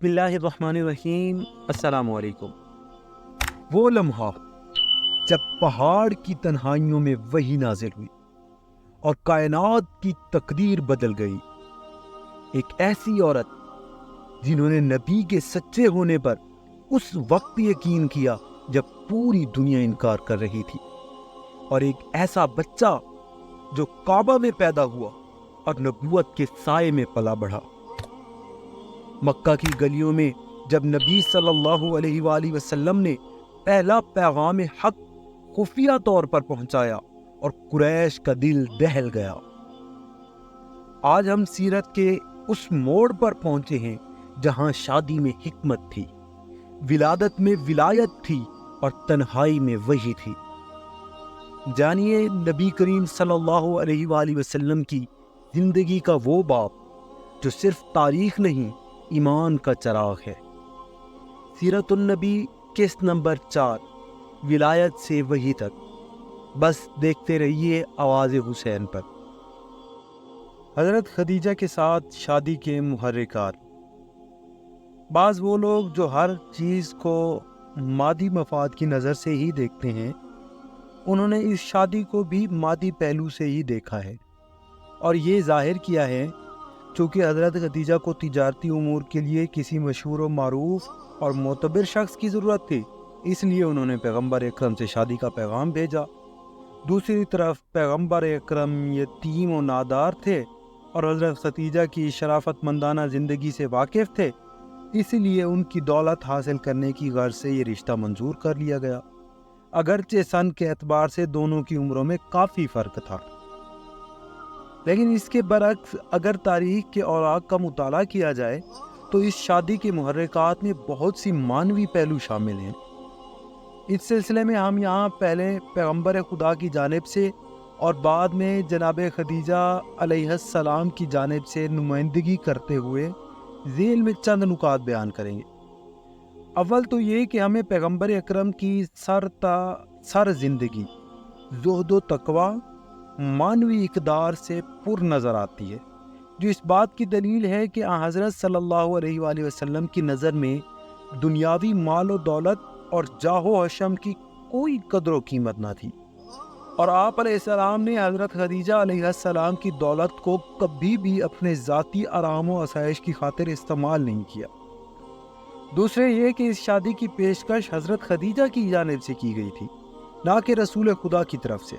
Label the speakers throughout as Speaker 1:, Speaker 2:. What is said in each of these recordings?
Speaker 1: بسم اللہ الرحمن الرحیم۔ السلام علیکم۔ وہ لمحہ جب پہاڑ کی تنہائیوں میں وحی نازل ہوئی اور کائنات کی تقدیر بدل گئی، ایک ایسی عورت جنہوں نے نبی کے سچے ہونے پر اس وقت یقین کیا جب پوری دنیا انکار کر رہی تھی، اور ایک ایسا بچہ جو کعبہ میں پیدا ہوا اور نبوت کے سائے میں پلا بڑھا۔ مکہ کی گلیوں میں جب نبی صلی اللہ علیہ وآلہ وسلم نے پہلا پیغام حق خفیہ طور پر پہنچایا اور قریش کا دل دہل گیا۔ آج ہم سیرت کے اس موڑ پر پہنچے ہیں جہاں شادی میں حکمت تھی، ولادت میں ولایت تھی اور تنہائی میں وحی تھی۔ جانیے نبی کریم صلی اللہ علیہ وآلہ وسلم کی زندگی کا وہ باب جو صرف تاریخ نہیں، ایمان کا چراغ ہے۔ سیرت النبی قسط نمبر 4، ولایت سے وحی تک۔ بس دیکھتے رہیے آواز حسین پر۔ حضرت خدیجہ کے ساتھ شادی کے محرکات۔ بعض وہ لوگ جو ہر چیز کو مادی مفاد کی نظر سے ہی دیکھتے ہیں، انہوں نے اس شادی کو بھی مادی پہلو سے ہی دیکھا ہے، اور یہ ظاہر کیا ہے چونکہ حضرت خدیجہ کو تجارتی امور کے لیے کسی مشہور و معروف اور معتبر شخص کی ضرورت تھی، اس لیے انہوں نے پیغمبر اکرم سے شادی کا پیغام بھیجا۔ دوسری طرف پیغمبر اکرم یتیم و نادار تھے اور حضرت خدیجہ کی شرافت مندانہ زندگی سے واقف تھے، اس لیے ان کی دولت حاصل کرنے کی غرض سے یہ رشتہ منظور کر لیا گیا، اگرچہ سن کے اعتبار سے دونوں کی عمروں میں کافی فرق تھا۔ لیکن اس کے برعکس اگر تاریخ کے اوراق کا مطالعہ کیا جائے تو اس شادی کے محرکات میں بہت سی معنوی پہلو شامل ہیں۔ اس سلسلے میں ہم یہاں پہلے پیغمبر خدا کی جانب سے اور بعد میں جناب خدیجہ علیہ السلام کی جانب سے نمائندگی کرتے ہوئے ذیل میں چند نکات بیان کریں گے۔ اول تو یہ کہ ہمیں پیغمبر اکرم کی سر تا سر زندگی زہد و تقوی، معنوی اقدار سے پر نظر آتی ہے، جو اس بات کی دلیل ہے کہ حضرت صلی اللہ علیہ وآلہ وسلم کی نظر میں دنیاوی مال و دولت اور جاہ و حشم کی کوئی قدر و قیمت نہ تھی، اور آپ علیہ السلام نے حضرت خدیجہ علیہ السلام کی دولت کو کبھی بھی اپنے ذاتی آرام و آسائش کی خاطر استعمال نہیں کیا۔ دوسرے یہ کہ اس شادی کی پیشکش حضرت خدیجہ کی جانب سے کی گئی تھی، نہ کہ رسول خدا کی طرف سے۔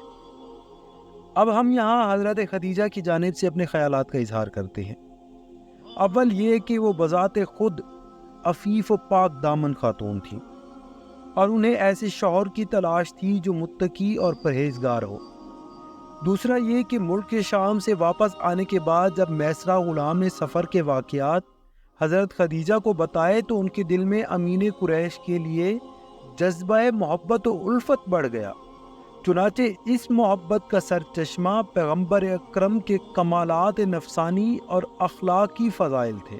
Speaker 1: اب ہم یہاں حضرت خدیجہ کی جانب سے اپنے خیالات کا اظہار کرتے ہیں۔ اول یہ کہ وہ بذات خود عفیف و پاک دامن خاتون تھیں، اور انہیں ایسے شوہر کی تلاش تھی جو متقی اور پرہیزگار ہو۔ دوسرا یہ کہ ملک شام سے واپس آنے کے بعد جب میسرہ غلام نے سفر کے واقعات حضرت خدیجہ کو بتائے تو ان کے دل میں امین قریش کے لیے جذبہ محبت و الفت بڑھ گیا۔ چنانچہ اس محبت کا سرچشمہ پیغمبر اکرم کے کمالات نفسانی اور اخلاقی فضائل تھے،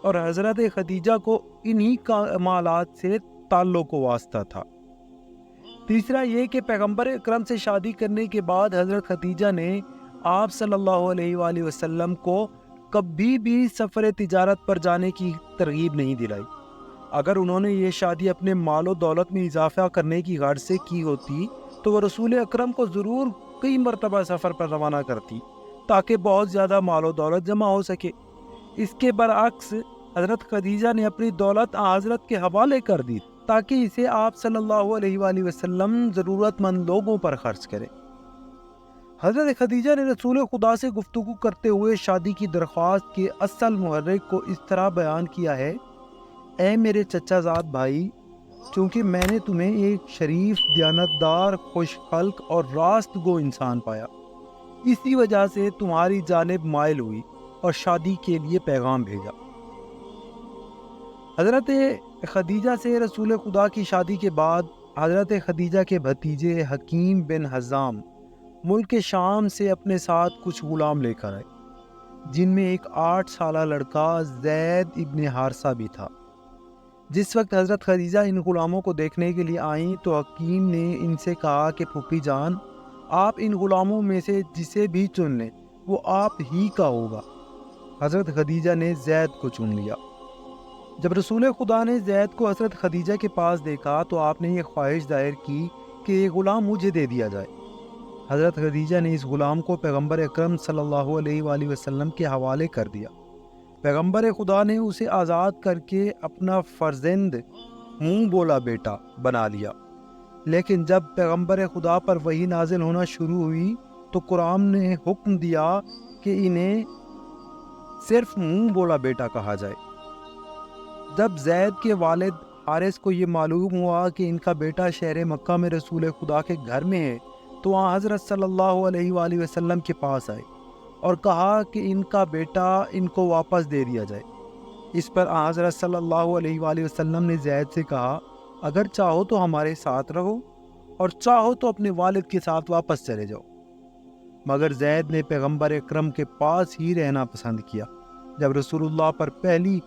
Speaker 1: اور حضرت خدیجہ کو انہی کمالات سے تعلق و واسطہ تھا۔ تیسرا یہ کہ پیغمبر اکرم سے شادی کرنے کے بعد حضرت خدیجہ نے آپ صلی اللہ علیہ وآلہ وسلم کو کبھی بھی سفر تجارت پر جانے کی ترغیب نہیں دلائی۔ اگر انہوں نے یہ شادی اپنے مال و دولت میں اضافہ کرنے کی غرض سے کی ہوتی تو وہ رسول اکرم کو ضرور کئی مرتبہ سفر پر روانہ کرتی تاکہ بہت زیادہ مال و دولت جمع ہو سکے۔ اس کے برعکس حضرت خدیجہ نے اپنی دولت حضرت کے حوالے کر دی تاکہ اسے آپ صلی اللہ علیہ وآلہ وسلم ضرورت مند لوگوں پر خرچ کریں۔ حضرت خدیجہ نے رسول خدا سے گفتگو کرتے ہوئے شادی کی درخواست کے اصل محرک کو اس طرح بیان کیا ہے: اے میرے چچا زاد بھائی، چونکہ میں نے تمہیں ایک شریف، دیانتدار، خوش خلق اور راست گو انسان پایا، اسی وجہ سے تمہاری جانب مائل ہوئی اور شادی کے لیے پیغام بھیجا۔ حضرت خدیجہ سے رسول خدا کی شادی کے بعد حضرت خدیجہ کے بھتیجے حکیم بن حزام ملک شام سے اپنے ساتھ کچھ غلام لے کر آئے، جن میں ایک 8 سالہ لڑکا زید ابن حارثہ بھی تھا۔ جس وقت حضرت خدیجہ ان غلاموں کو دیکھنے کے لیے آئیں تو حکیم نے ان سے کہا کہ پھوپھی جان، آپ ان غلاموں میں سے جسے بھی چن لیں وہ آپ ہی کا ہوگا۔ حضرت خدیجہ نے زید کو چن لیا۔ جب رسول خدا نے زید کو حضرت خدیجہ کے پاس دیکھا تو آپ نے یہ خواہش ظاہر کی کہ یہ غلام مجھے دے دیا جائے۔ حضرت خدیجہ نے اس غلام کو پیغمبر اکرم صلی اللہ علیہ وآلہ وسلم کے حوالے کر دیا۔ پیغمبر خدا نے اسے آزاد کر کے اپنا فرزند منہ بولا بیٹا بنا لیا۔ لیکن جب پیغمبر خدا پر وحی نازل ہونا شروع ہوئی تو قرآن نے حکم دیا کہ انہیں صرف منہ بولا بیٹا کہا جائے۔ جب زید کے والد حارث کو یہ معلوم ہوا کہ ان کا بیٹا شہر مکہ میں رسول خدا کے گھر میں ہے تو وہاں حضرت صلی اللہ علیہ وآلہ وسلم کے پاس آئے اور کہا کہ ان کا بیٹا ان کو واپس دے دیا جائے۔ اس پر حضرت صلی اللہ علیہ وآلہ وسلم نے زید سے کہا اگر چاہو تو ہمارے ساتھ رہو اور چاہو تو اپنے والد کے ساتھ واپس چلے جاؤ، مگر زید نے پیغمبر اکرم کے پاس ہی رہنا پسند کیا۔ جب رسول اللہ پر پہلی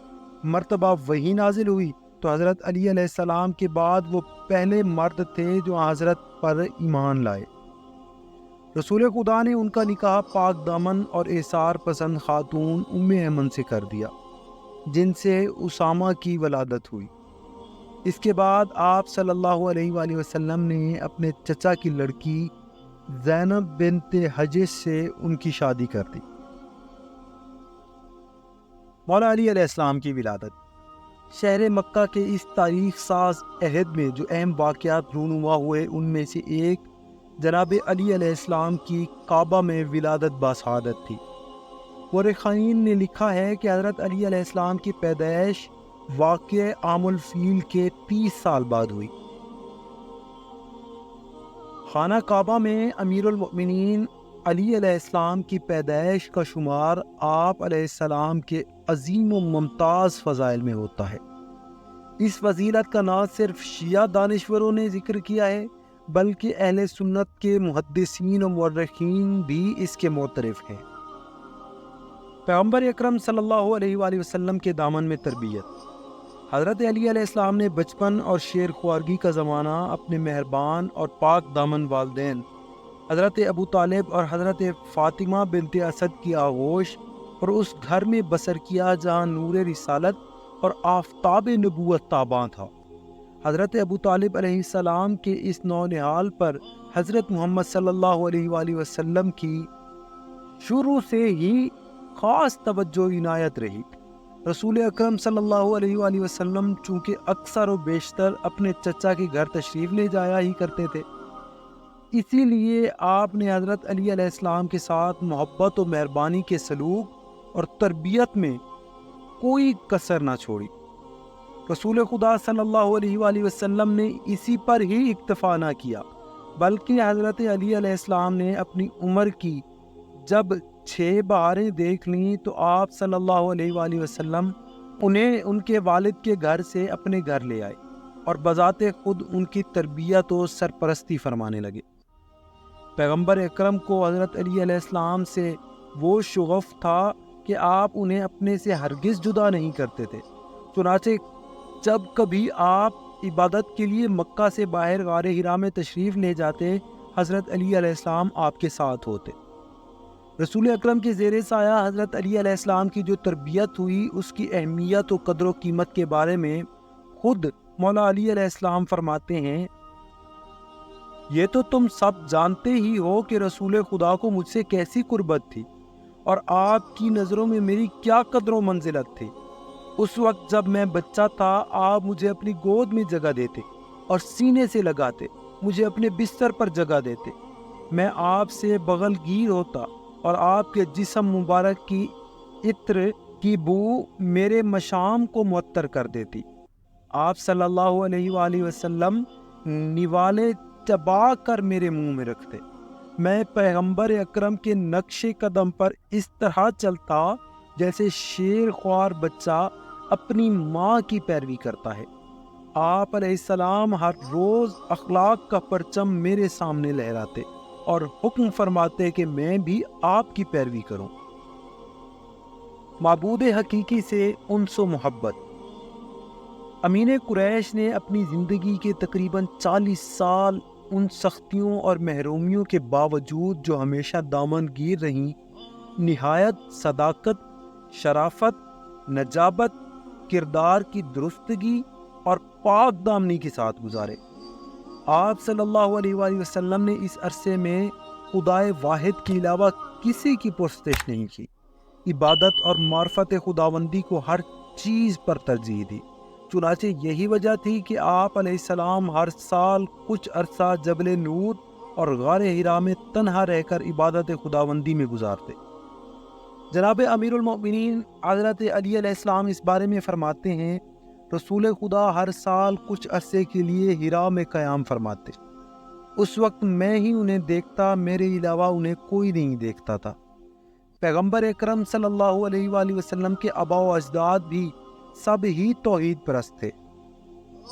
Speaker 1: مرتبہ وحی نازل ہوئی تو حضرت علی علیہ السلام کے بعد وہ پہلے مرد تھے جو حضرت پر ایمان لائے۔ رسول خدا نے ان کا نکاح پاک دامن اور ایثار پسند خاتون ام ایمن سے کر دیا جن سے اسامہ کی ولادت ہوئی۔ اس کے بعد آپ صلی اللہ علیہ وآلہ وسلم نے اپنے چچا کی لڑکی زینب بنت حجش سے ان کی شادی کر دی۔ مولا علی علیہ السلام کی ولادت۔ شہر مکہ کے اس تاریخ ساز عہد میں جو اہم واقعات رونما ہوئے ان میں سے ایک جناب علی علیہ السلام کی کعبہ میں ولادت باسعادت تھی۔ مورخین نے لکھا ہے کہ حضرت علی علیہ السلام کی پیدائش واقع عام الفیل کے 30 سال بعد ہوئی۔ خانہ کعبہ میں امیر المؤمنین علی علیہ السلام کی پیدائش کا شمار آپ علیہ السلام کے عظیم و ممتاز فضائل میں ہوتا ہے۔ اس فضیلت کا نہ صرف شیعہ دانشوروں نے ذکر کیا ہے بلکہ اہل سنت کے محدثین و مورخین بھی اس کے معترف ہیں۔ پیغمبر اکرم صلی اللہ علیہ وآلہ وسلم کے دامن میں تربیت۔ حضرت علی علیہ السلام نے بچپن اور شیر خوارگی کا زمانہ اپنے مہربان اور پاک دامن والدین حضرت ابو طالب اور حضرت فاطمہ بنت اسد کی آغوش اور اس گھر میں بسر کیا جہاں نور رسالت اور آفتاب نبوت تاباں تھا۔ حضرت ابو طالب علیہ السلام کے اس نونہال پر حضرت محمد صلی اللہ علیہ وآلہ وسلم کی شروع سے ہی خاص توجہ عنایت رہی۔ رسول اکرم صلی اللہ علیہ وآلہ وسلم چونکہ اکثر و بیشتر اپنے چچا کے گھر تشریف لے جایا ہی کرتے تھے، اسی لیے آپ نے حضرت علی علیہ السلام کے ساتھ محبت و مہربانی کے سلوک اور تربیت میں کوئی کسر نہ چھوڑی۔ رسول خدا صلی اللہ علیہ وآلہ وسلم نے اسی پر ہی اکتفا نہ کیا بلکہ حضرت علی علیہ السلام نے اپنی عمر کی جب 6 بہاریں دیکھ لیں تو آپ صلی اللہ علیہ وآلہ وسلم انہیں ان کے والد کے گھر سے اپنے گھر لے آئے اور بذات خود ان کی تربیت و سرپرستی فرمانے لگے۔ پیغمبر اکرم کو حضرت علی علیہ السلام سے وہ شغف تھا کہ آپ انہیں اپنے سے ہرگز جدا نہیں کرتے تھے۔ چنانچہ جب کبھی آپ عبادت کے لیے مکہ سے باہر غار حرا میں تشریف لے جاتے حضرت علی علیہ السلام آپ کے ساتھ ہوتے۔ رسول اکرم کے زیر سایہ حضرت علی علیہ السلام کی جو تربیت ہوئی اس کی اہمیت و قدر و قیمت کے بارے میں خود مولا علی علیہ السلام فرماتے ہیں، یہ تو تم سب جانتے ہی ہو کہ رسول خدا کو مجھ سے کیسی قربت تھی اور آپ کی نظروں میں میری کیا قدر و منزلت تھی۔ اس وقت جب میں بچہ تھا آپ مجھے اپنی گود میں جگہ دیتے اور سینے سے لگاتے، مجھے اپنے بستر پر جگہ دیتے، میں آپ سے بغل گیر ہوتا اور آپ کے جسم مبارک کی عطر کی بو میرے مشام کو معطر کر دیتی۔ آپ صلی اللہ علیہ وآلہ وسلم نوالے چبا کر میرے منہ میں رکھتے، میں پیغمبر اکرم کے نقش قدم پر اس طرح چلتا جیسے شیر خوار بچہ اپنی ماں کی پیروی کرتا ہے۔ آپ علیہ السلام ہر روز اخلاق کا پرچم میرے سامنے لہراتے اور حکم فرماتے کہ میں بھی آپ کی پیروی کروں۔ معبود حقیقی سے انس و محبت۔ امین قریش نے اپنی زندگی کے تقریباً 40 سال ان سختیوں اور محرومیوں کے باوجود جو ہمیشہ دامن گیر رہیں، نہایت صداقت، شرافت، نجابت کردار کی درستگی اور پاک دامنی کے ساتھ گزارے۔ آپ صلی اللہ علیہ وآلہ وسلم نے اس عرصے میں خدائے واحد کے علاوہ کسی کی پرستش نہیں کی، عبادت اور معرفت خداوندی کو ہر چیز پر ترجیح دی۔ چنانچہ یہی وجہ تھی کہ آپ علیہ السلام ہر سال کچھ عرصہ جبل نور اور غار حرا میں تنہا رہ کر عبادت خداوندی میں گزارتے۔ جناب امیر المؤمنین حضرت علی علیہ السلام اس بارے میں فرماتے ہیں، رسول خدا ہر سال کچھ عرصے کے لیے حرا میں قیام فرماتے۔ اس وقت میں ہی انہیں دیکھتا، میرے علاوہ انہیں کوئی نہیں دیکھتا تھا۔ پیغمبر اکرم صلی اللہ علیہ وآلہ وسلم کے آباء و اجداد بھی سب ہی توحید پرست تھے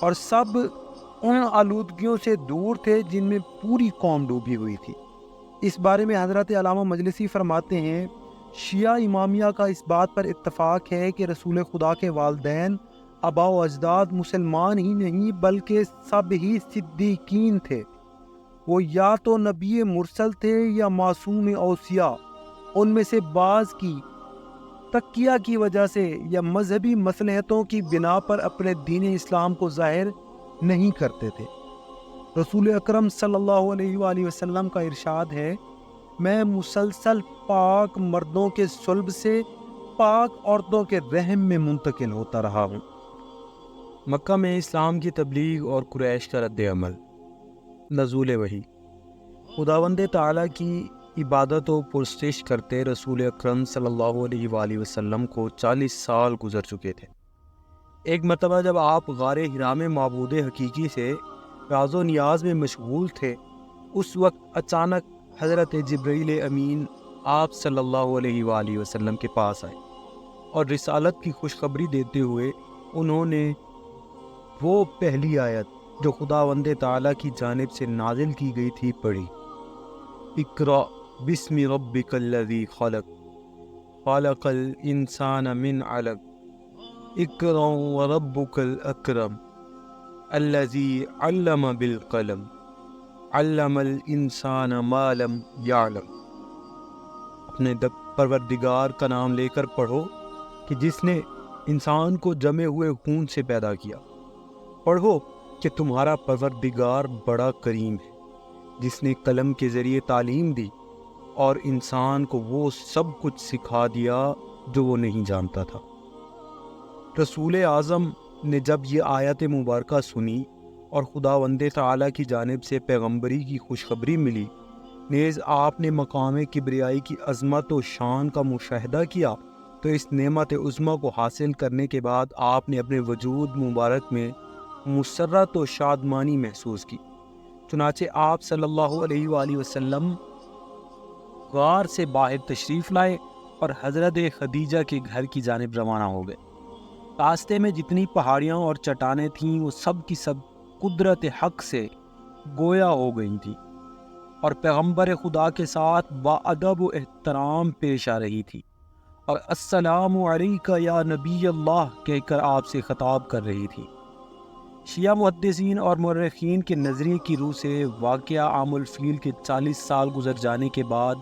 Speaker 1: اور سب ان آلودگیوں سے دور تھے جن میں پوری قوم ڈوبی ہوئی تھی۔ اس بارے میں حضرت علامہ مجلسی فرماتے ہیں، شیعہ امامیہ کا اس بات پر اتفاق ہے کہ رسول خدا کے والدین آباء و اجداد مسلمان ہی نہیں بلکہ سب ہی صدیقین تھے۔ وہ یا تو نبی مرسل تھے یا معصوم اوصیاء، ان میں سے بعض کی تقیہ کی وجہ سے یا مذہبی مصلحتوں کی بنا پر اپنے دین اسلام کو ظاہر نہیں کرتے تھے۔ رسول اکرم صلی اللہ علیہ وآلہ وسلم کا ارشاد ہے، میں مسلسل پاک مردوں کے صلب سے پاک عورتوں کے رحم میں منتقل ہوتا رہا ہوں۔
Speaker 2: مکہ میں اسلام کی تبلیغ اور قریش کا رد عمل۔ نزول وحی۔ خداوند تعالیٰ کی عبادت و پرستش کرتے رسول اکرم صلی اللہ علیہ وآلہ وسلم کو 40 سال گزر چکے تھے۔ ایک مرتبہ جب آپ غار حرا میں معبود حقیقی سے راز و نیاز میں مشغول تھے، اس وقت اچانک حضرت جبرائیل امین آپ صلی اللہ علیہ وآلہ وسلم کے پاس آئے اور رسالت کی خوشخبری دیتے ہوئے انہوں نے وہ پہلی آیت جو خداوند تعالیٰ کی جانب سے نازل کی گئی تھی پڑھی، اقرأ بسم ربک الذی خلق خلق الانسان من علق اقرأ وربک الاکرم الذی علم بالقلم علم الانسان ما لم یعلم۔ اپنے پروردگار کا نام لے کر پڑھو کہ جس نے انسان کو جمے ہوئے خون سے پیدا کیا۔ پڑھو کہ تمہارا پروردگار بڑا کریم ہے، جس نے قلم کے ذریعے تعلیم دی اور انسان کو وہ سب کچھ سکھا دیا جو وہ نہیں جانتا تھا۔ رسول اعظم نے جب یہ آیت مبارکہ سنی اور خداوند تعالیٰ کی جانب سے پیغمبری کی خوشخبری ملی، نیز آپ نے مقام کبریائی کی عظمت و شان کا مشاہدہ کیا، تو اس نعمت عظمیٰ کو حاصل کرنے کے بعد آپ نے اپنے وجود مبارک میں مسرت و شادمانی محسوس کی۔ چنانچہ آپ صلی اللہ علیہ وآلہ وسلم غار سے باہر تشریف لائے اور حضرت خدیجہ کے گھر کی جانب روانہ ہو گئے۔ راستے میں جتنی پہاڑیاں اور چٹانیں تھیں وہ سب کی سب قدرت حق سے گویا ہو گئی تھیں اور پیغمبر خدا کے ساتھ باادب و احترام پیش آ رہی تھی اور السلام علیکہ یا نبی اللہ کہہ کر آپ سے خطاب کر رہی تھی۔ شیعہ محدثین اور مورخین کے نظریے کی روح سے واقعہ عام الفیل کے 40 سال گزر جانے کے بعد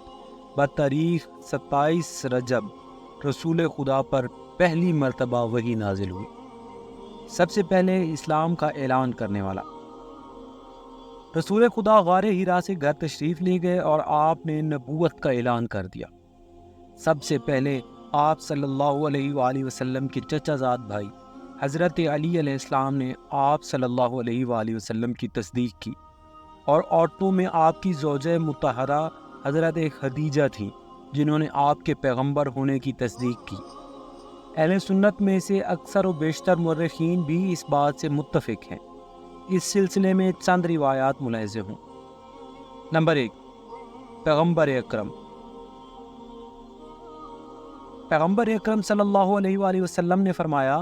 Speaker 2: بتاریخ 27 رجب رسول خدا پر پہلی مرتبہ وحی نازل ہوئی۔ سب سے پہلے اسلام کا اعلان کرنے والا رسول خدا غار حرا سے گھر تشریف لے گئے اور آپ نے نبوت کا اعلان کر دیا۔ سب سے پہلے آپ صلی اللہ علیہ وآلہ وسلم کے چچا زاد بھائی حضرت علی علیہ السلام نے آپ صلی اللہ علیہ وآلہ وسلم کی تصدیق کی اور عورتوں میں آپ کی زوجہ مطہرہ حضرت خدیجہ تھیں جنہوں نے آپ کے پیغمبر ہونے کی تصدیق کی۔ اہل سنت میں سے اکثر و بیشتر مورخین بھی اس بات سے متفق ہیں۔ اس سلسلے میں چند روایات ملاحظہ ہوں۔ نمبر 1، پیغمبر اکرم صلی اللہ علیہ وآلہ وسلم نے فرمایا،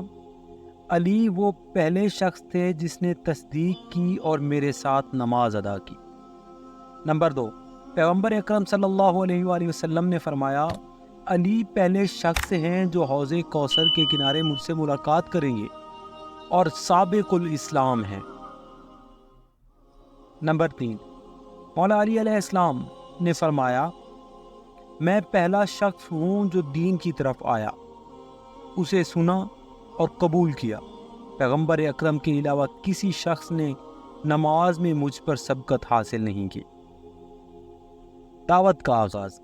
Speaker 2: علی وہ پہلے شخص تھے جس نے تصدیق کی اور میرے ساتھ نماز ادا کی۔ نمبر 2، پیغمبر اکرم صلی اللہ علیہ وآلہ وسلم نے فرمایا، علی پہلے شخص ہیں جو حوض کوثر کے کنارے مجھ سے ملاقات کریں گے اور سابق الاسلام ہیں۔ نمبر 3، مولا علی علیہ السلام نے فرمایا، میں پہلا شخص ہوں جو دین کی طرف آیا، اسے سنا اور قبول کیا۔ پیغمبر اکرم کے علاوہ کسی شخص نے نماز میں مجھ پر سبقت حاصل نہیں کی۔ دعوت کا آغاز۔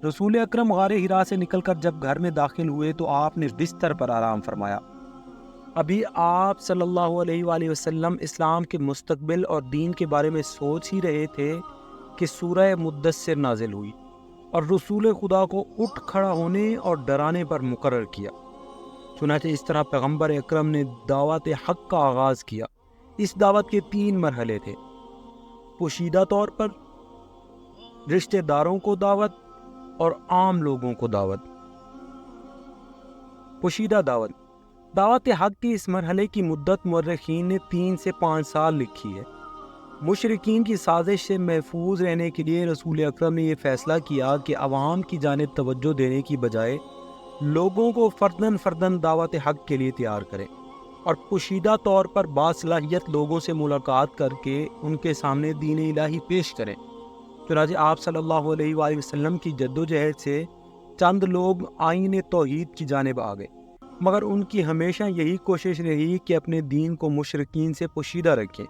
Speaker 2: رسول اکرم غار حرا سے نکل کر جب گھر میں داخل ہوئے تو آپ نے بستر پر آرام فرمایا۔ ابھی آپ صلی اللہ علیہ وآلہ وسلم اسلام کے مستقبل اور دین کے بارے میں سوچ ہی رہے تھے کہ سورہ مدثر نازل ہوئی اور رسول خدا کو اٹھ کھڑا ہونے اور ڈرانے پر مقرر کیا۔ چنانچہ اس طرح پیغمبر اکرم نے دعوت حق کا آغاز کیا۔ اس دعوت کے 3 مرحلے تھے: پوشیدہ طور پر، رشتہ داروں کو دعوت اور عام لوگوں کو دعوت۔ پوشیدہ دعوت۔ دعوت حق کے اس مرحلے کی مدت مورخین نے 3 سے 5 سال لکھی ہے۔ مشرکین کی سازش سے محفوظ رہنے کے لیے رسول اکرم نے یہ فیصلہ کیا کہ عوام کی جانب توجہ دینے کی بجائے لوگوں کو فرداً فرداً دعوت حق کے لیے تیار کریں اور پوشیدہ طور پر باصلاحیت لوگوں سے ملاقات کر کے ان کے سامنے دین الہی پیش کریں۔ چنانچہ آپ صلی اللہ علیہ وآلہ وسلم کی جدوجہد سے چند لوگ آئین توحید کی جانب آ گئے، مگر ان کی ہمیشہ یہی کوشش رہی کہ اپنے دین کو مشرکین سے پوشیدہ رکھیں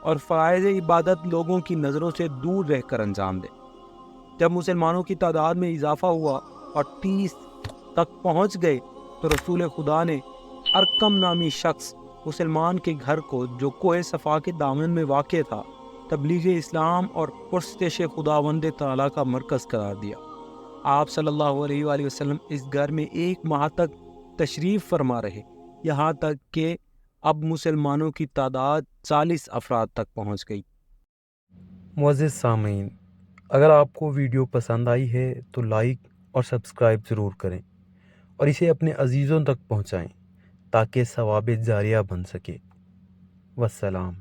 Speaker 2: اور فرائض عبادت لوگوں کی نظروں سے دور رہ کر انجام دیں۔ جب مسلمانوں کی تعداد میں اضافہ ہوا اور 30 تک پہنچ گئے تو رسول خدا نے ارقم نامی شخص مسلمان کے گھر کو، جو کوہ صفا کے دامن میں واقع تھا، تبلیغ اسلام اور پرستش خداوند تعالیٰ کا مرکز قرار دیا۔ آپ صلی اللہ علیہ وآلہ وسلم اس گھر میں 1 ماہ تک تشریف فرما رہے، یہاں تک کہ اب مسلمانوں کی تعداد 40 افراد تک پہنچ گئی۔
Speaker 3: معزز سامعین، اگر آپ کو ویڈیو پسند آئی ہے تو لائک اور سبسکرائب ضرور کریں اور اسے اپنے عزیزوں تک پہنچائیں تاکہ ثواب جاریہ بن سکے۔ والسلام۔